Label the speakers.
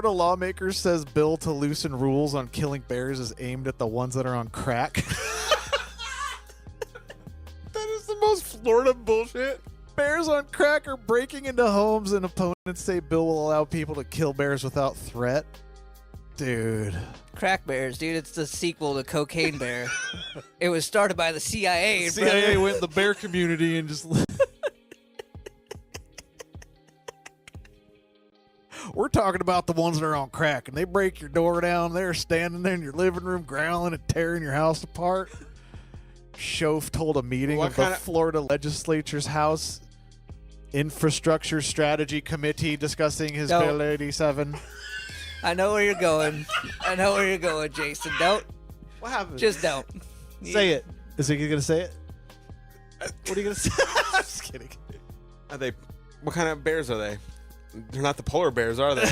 Speaker 1: Florida lawmaker says bill to loosen rules on killing bears is aimed at the ones that are on crack.
Speaker 2: That is the most Florida bullshit.
Speaker 1: Bears on crack are breaking into homes, and opponents say bill will allow people to kill bears without threat. Dude.
Speaker 3: Crack bears, dude. It's the sequel to Cocaine Bear. It was started by the CIA.
Speaker 1: The CIA went in the bear community and just... We're talking about the ones that are on crack, and they break your door down. They're standing there in your living room growling and tearing your house apart. Schoaf told a meeting of the Florida legislature's House Infrastructure Strategy Committee discussing his Bill 87.
Speaker 3: I know where you're going. I know where you're going, Jason. Don't.
Speaker 1: What happened?
Speaker 3: Just don't.
Speaker 1: Say it. Is he going to say it? What are you going to say? I'm just kidding.
Speaker 2: Are they? What kind of bears are they? They're not the polar bears, are they?